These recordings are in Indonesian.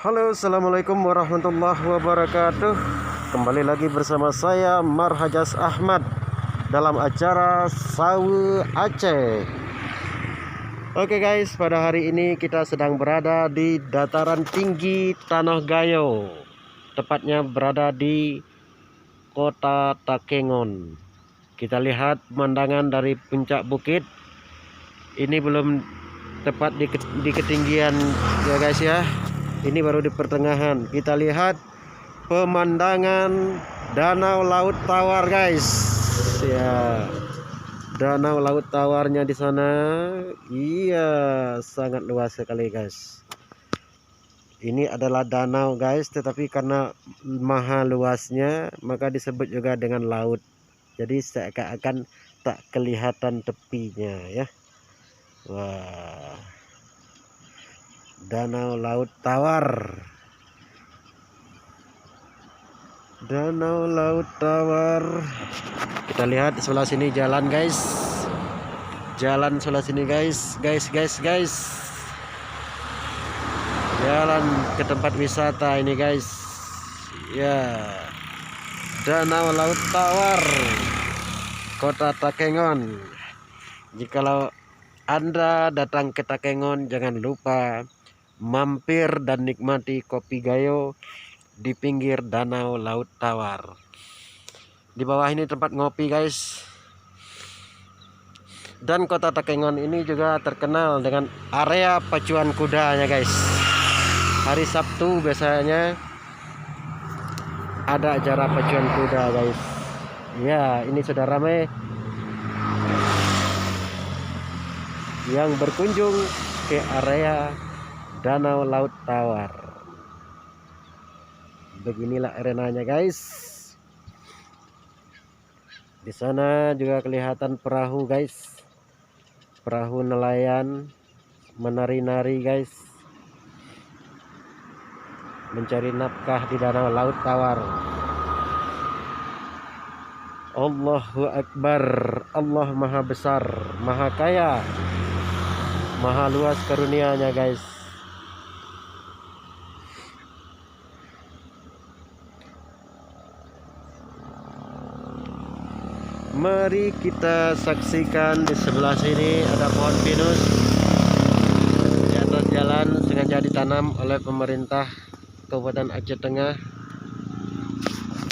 Halo, assalamualaikum warahmatullahi wabarakatuh. Kembali lagi bersama saya Marhajas Ahmad dalam acara Sawu Aceh. Oke guys, pada hari ini kita sedang berada di dataran tinggi Tanah Gayo, tepatnya berada di Kota Takengon. Kita lihat pemandangan dari puncak bukit. Ini belum tepat di ketinggian ya guys ya. Ini baru di pertengahan. Kita lihat pemandangan Danau Laut Tawar guys. Ya, Danau Laut Tawarnya di sana. Iya, sangat luas sekali guys. Ini adalah danau guys, tetapi karena maha luasnya maka disebut juga dengan laut. Jadi seakan-akan tak kelihatan tepinya ya. Wah, Danau Laut Tawar. Danau Laut Tawar. Kita lihat di sebelah sini jalan guys. Jalan sebelah sini guys. Guys. Jalan ke tempat wisata ini guys. Ya. Danau Laut Tawar, Kota Takengon. Jikalau Anda datang ke Takengon, jangan lupa mampir dan nikmati kopi gayo di pinggir Danau Laut Tawar. Di bawah ini tempat ngopi guys. Dan Kota Takengon ini juga terkenal dengan area pacuan kudanya guys. Hari Sabtu biasanya ada acara pacuan kuda guys. Ya, ini sudah ramai yang berkunjung ke area Danau Laut Tawar. Beginilah arenanya guys. Di sana juga kelihatan perahu guys. Perahu nelayan menari-nari guys. Mencari nafkah di Danau Laut Tawar. Allahu Akbar. Allah Maha Besar, Maha Kaya, Maha luas karunia-Nya guys. Mari kita saksikan di sebelah sini ada pohon pinus. Di atas jalan sengaja ditanam oleh pemerintah Kabupaten Aceh Tengah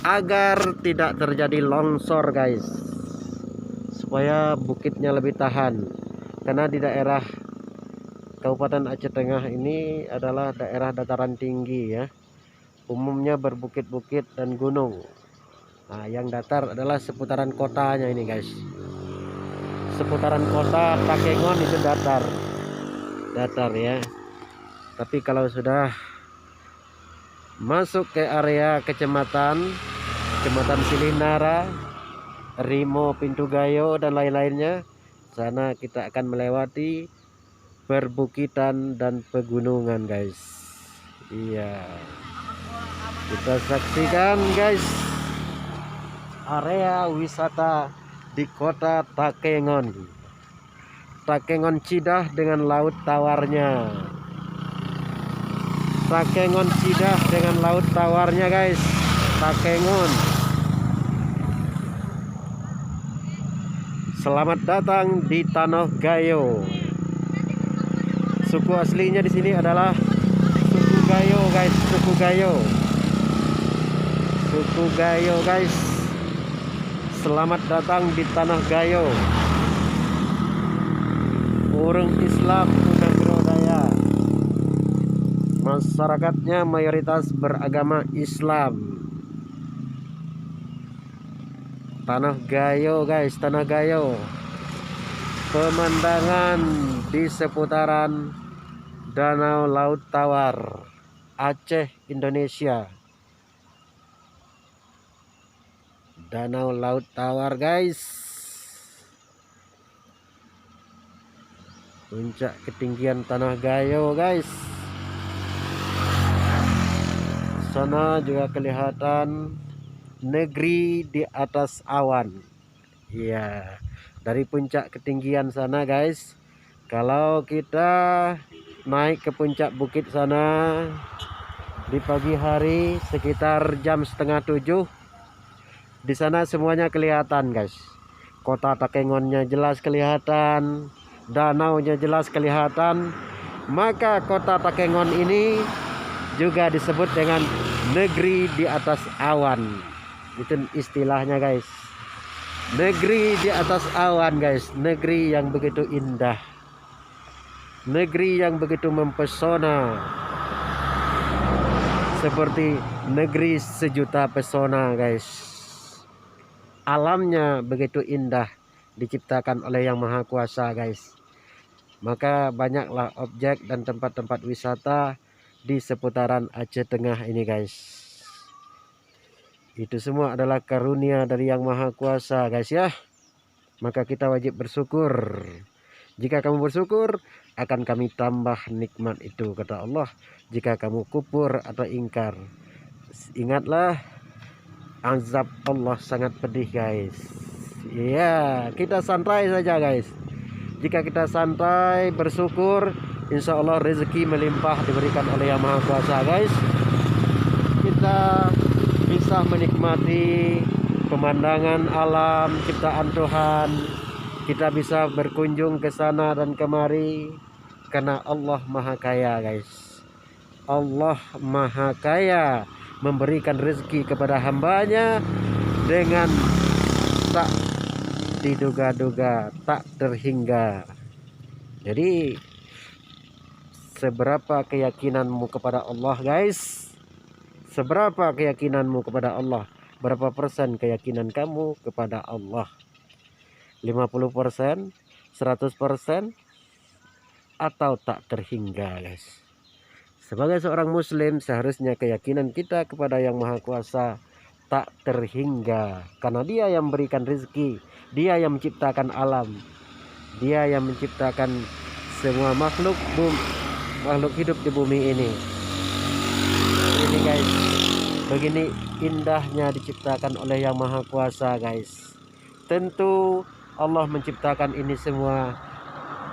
agar tidak terjadi longsor guys, supaya bukitnya lebih tahan. Karena di daerah Kabupaten Aceh Tengah ini adalah daerah dataran tinggi ya, umumnya berbukit-bukit dan gunung. Nah, yang datar adalah seputaran kotanya ini guys. Seputaran kota Takengon itu datar ya. Tapi kalau sudah masuk ke area kecamatan Silinara, Rimo, Pintu Gayo dan lain-lainnya, sana kita akan melewati perbukitan dan pegunungan guys. Iya, kita saksikan guys area wisata di Kota Takengon. Takengon Cidah dengan Laut Tawarnya. Takengon Cidah dengan Laut Tawarnya guys. Takengon. Selamat datang di Tanah Gayo. Suku aslinya di sini adalah suku Gayo guys, suku Gayo. Suku Gayo guys. Selamat datang di Tanah Gayo. Orang Islam sudah berodaya. Masyarakatnya mayoritas beragama Islam. Tanah Gayo guys, Tanah Gayo. Pemandangan di seputaran Danau Laut Tawar, Aceh, Indonesia. Danau Laut Tawar guys. Puncak ketinggian Tanah Gayo guys. Sana juga kelihatan negeri di atas awan. Iya, dari puncak ketinggian sana guys. Kalau kita naik ke puncak bukit sana, di pagi hari sekitar jam setengah 7. Di sana semuanya kelihatan guys. Kota Takengonnya jelas kelihatan, danaunya jelas kelihatan. Maka kota Takengon ini juga disebut dengan negeri di atas awan. Itu istilahnya guys. Negeri di atas awan guys. Negeri yang begitu indah, negeri yang begitu mempesona, seperti negeri sejuta pesona guys. Alamnya begitu indah, diciptakan oleh Yang Maha Kuasa guys. Maka banyaklah objek dan tempat-tempat wisata di seputaran Aceh Tengah ini guys. Itu semua adalah karunia dari Yang Maha Kuasa guys ya. Maka kita wajib bersyukur. Jika kamu bersyukur, akan kami tambah nikmat itu, kata Allah. Jika kamu kufur atau ingkar, ingatlah, azab Allah sangat pedih guys. Ya, kita santai saja guys. Jika kita santai bersyukur, insya Allah rezeki melimpah diberikan oleh Yang Maha Kuasa guys. Kita bisa menikmati pemandangan alam ciptaan Tuhan. Kita bisa berkunjung ke sana dan kemari karena Allah Maha Kaya guys. Allah Maha Kaya memberikan rezeki kepada hambanya dengan tak diduga-duga, tak terhingga. Jadi seberapa keyakinanmu kepada Allah guys? Seberapa keyakinanmu kepada Allah? Berapa persen keyakinan kamu kepada Allah? 50%, 100%, atau tak terhingga guys? Sebagai seorang muslim, seharusnya keyakinan kita kepada Yang Maha Kuasa tak terhingga. Karena Dia yang memberikan rezeki, Dia yang menciptakan alam, Dia yang menciptakan semua makhluk hidup di bumi ini. Ini guys, begini indahnya diciptakan oleh Yang Maha Kuasa guys. Tentu Allah menciptakan ini semua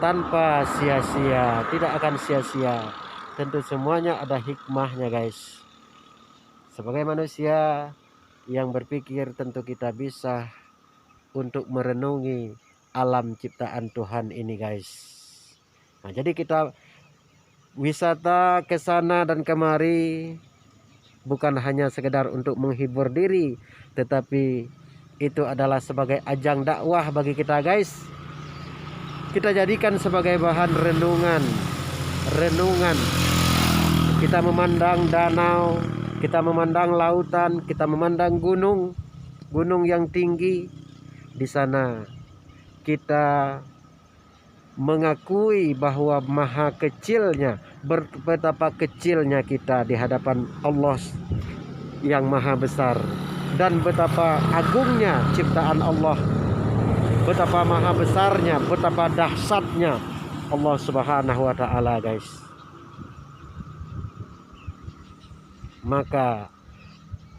tanpa sia-sia, tidak akan sia-sia. Tentu semuanya ada hikmahnya guys. Sebagai manusia yang berpikir, tentu kita bisa untuk merenungi alam ciptaan Tuhan ini guys. Nah, jadi kita wisata ke sana dan kemari bukan hanya sekedar untuk menghibur diri, tetapi itu adalah sebagai ajang dakwah bagi kita guys. Kita jadikan sebagai bahan renungan. Kita memandang danau, kita memandang lautan, kita memandang gunung yang tinggi. Di sana kita mengakui bahwa maha kecilnya, betapa kecilnya kita di hadapan Allah yang maha besar, dan betapa agungnya ciptaan Allah, betapa maha besarnya, betapa dahsyatnya Allah Subhanahu wa Ta'ala guys. Maka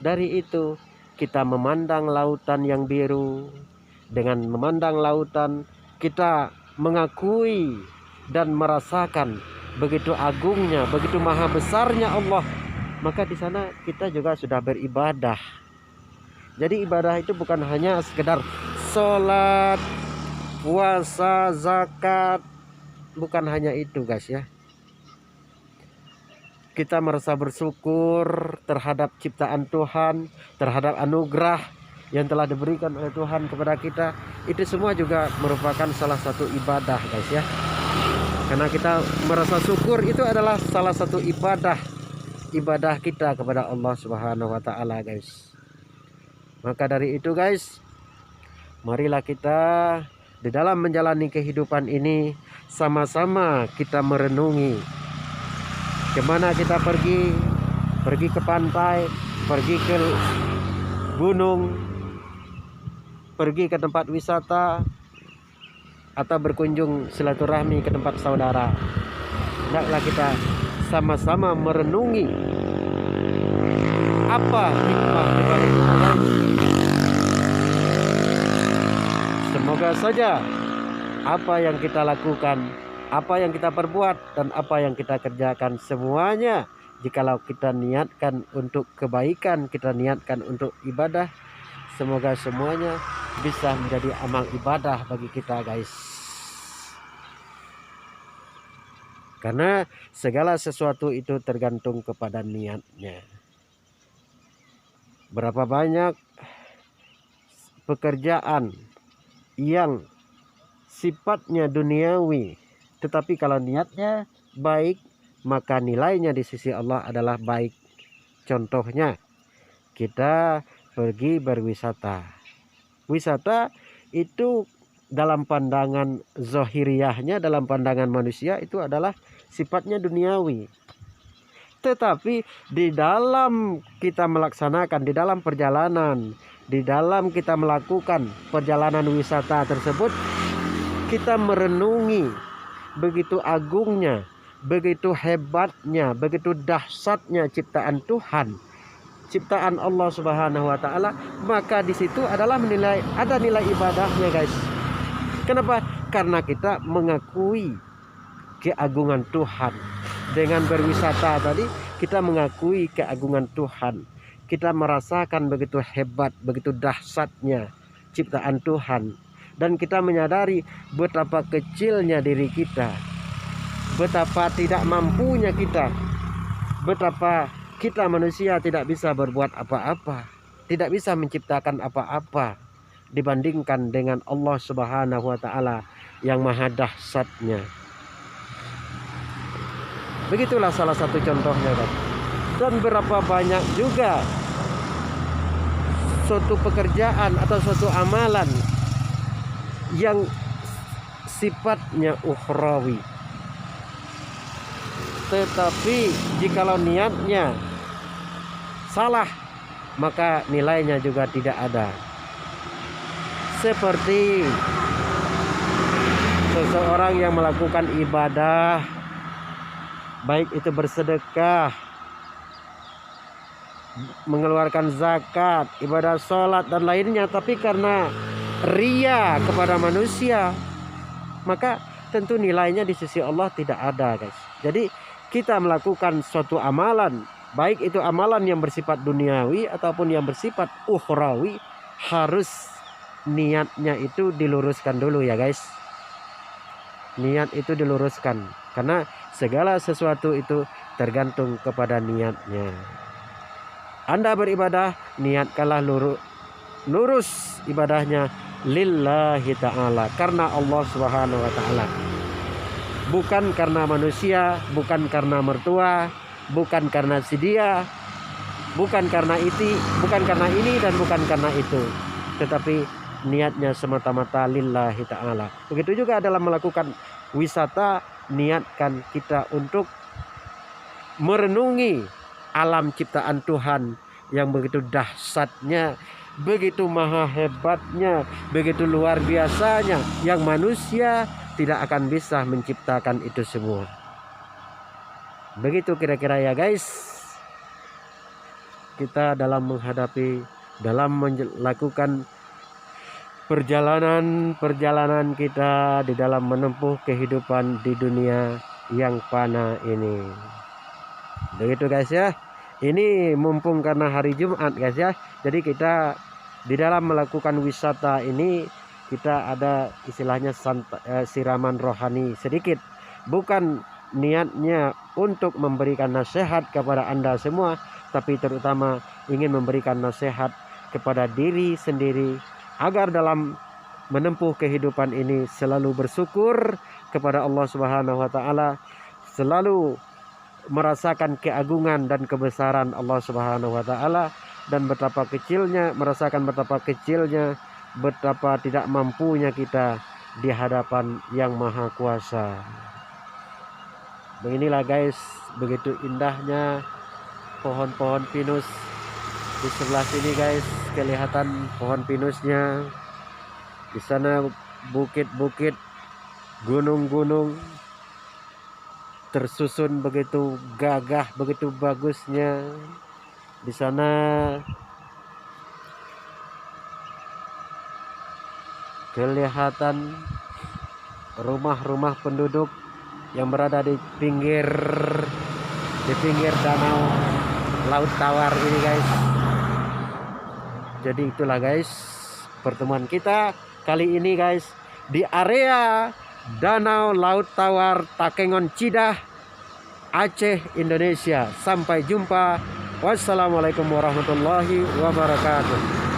dari itu kita memandang lautan yang biru. Dengan memandang lautan, kita mengakui dan merasakan begitu agungnya, begitu maha besarnya Allah. Maka di sana kita juga sudah beribadah. Jadi ibadah itu bukan hanya sekedar sholat, puasa, zakat, bukan hanya itu guys ya. Kita merasa bersyukur terhadap ciptaan Tuhan, terhadap anugerah yang telah diberikan oleh Tuhan kepada kita. Itu semua juga merupakan salah satu ibadah guys ya. Karena kita merasa syukur, itu adalah salah satu ibadah kita kepada Allah Subhanahu wa Ta'ala guys. Maka dari itu guys, marilah kita di dalam menjalani kehidupan ini sama-sama kita merenungi kemana kita pergi ke pantai, pergi ke gunung, pergi ke tempat wisata, atau berkunjung silaturahmi ke tempat saudara. Hendaklah kita sama-sama merenungi apa hikmah dibalik itu. Semoga saja apa yang kita lakukan, apa yang kita perbuat, dan apa yang kita kerjakan semuanya jikalau kita niatkan untuk kebaikan, kita niatkan untuk ibadah, semoga semuanya bisa menjadi amal ibadah bagi kita guys. Karena segala sesuatu itu tergantung kepada niatnya. Berapa banyak pekerjaan yang sifatnya duniawi, tetapi kalau niatnya baik, maka nilainya di sisi Allah adalah baik. Contohnya, kita pergi berwisata. Wisata itu dalam pandangan zahiriyahnya, dalam pandangan manusia itu adalah sifatnya duniawi. Tetapi di dalam kita melaksanakan, di dalam perjalanan, di dalam kita melakukan perjalanan wisata tersebut, kita merenungi begitu agungnya, begitu hebatnya, begitu dahsyatnya ciptaan Tuhan, ciptaan Allah Subhanahu wa taala, maka di situ adalah ada nilai ibadahnya guys. Kenapa? Karena kita mengakui keagungan Tuhan. Dengan berwisata tadi kita mengakui keagungan Tuhan. Kita merasakan begitu hebat, begitu dahsyatnya ciptaan Tuhan. Dan kita menyadari betapa kecilnya diri kita, betapa tidak mampunya kita, betapa kita manusia tidak bisa berbuat apa-apa, tidak bisa menciptakan apa-apa dibandingkan dengan Allah Subhanahu wa taala yang maha dahsyatnya. Begitulah salah satu contohnya kan. Dan berapa banyak juga suatu pekerjaan atau suatu amalan yang sifatnya ukhrawi, tetapi jikalau niatnya salah, maka nilainya juga tidak ada. Seperti seseorang yang melakukan ibadah, baik itu bersedekah, mengeluarkan zakat, ibadah sholat dan lainnya, tapi karena ria kepada manusia, maka tentu nilainya di sisi Allah tidak ada guys. Jadi kita melakukan suatu amalan, baik itu amalan yang bersifat duniawi ataupun yang bersifat ukhrawi, harus niatnya itu diluruskan dulu ya guys. Niat itu diluruskan, karena segala sesuatu itu tergantung kepada niatnya. Anda beribadah, niatkanlah lurus ibadahnya lillahi ta'ala, karena Allah Subhanahu wa ta'ala, bukan karena manusia, bukan karena mertua, bukan karena si dia, bukan karena ini dan bukan karena itu, tetapi niatnya semata-mata lillahi ta'ala. Begitu juga dalam melakukan wisata, niatkan kita untuk merenungi alam ciptaan Tuhan yang begitu dahsyatnya, begitu maha hebatnya, begitu luar biasanya, yang manusia tidak akan bisa menciptakan itu semua. Begitu kira-kira ya guys, kita dalam melakukan perjalanan kita di dalam menempuh kehidupan di dunia yang fana ini. Begitu guys ya. Ini mumpung karena hari Jumat guys ya, jadi kita di dalam melakukan wisata ini kita ada istilahnya siraman rohani sedikit. Bukan niatnya untuk memberikan nasihat kepada Anda semua, tapi terutama ingin memberikan nasihat kepada diri sendiri agar dalam menempuh kehidupan ini selalu bersyukur kepada Allah Subhanahu wa taala, selalu merasakan keagungan dan kebesaran Allah Subhanahu wa taala, dan betapa kecilnya, merasakan betapa kecilnya, betapa tidak mampunya kita di hadapan yang maha kuasa. Beginilah guys, begitu indahnya pohon-pohon pinus di sebelah sini guys, kelihatan pohon pinusnya. Di sana bukit-bukit, gunung-gunung tersusun begitu gagah, begitu bagusnya. Di sana kelihatan rumah-rumah penduduk yang berada di pinggir di pinggir danau Laut Tawar ini guys. Jadi itulah guys pertemuan kita kali ini guys di area Danau Laut Tawar Takengon Cidah, Aceh, Indonesia. Sampai jumpa. Wassalamualaikum warahmatullahi wabarakatuh.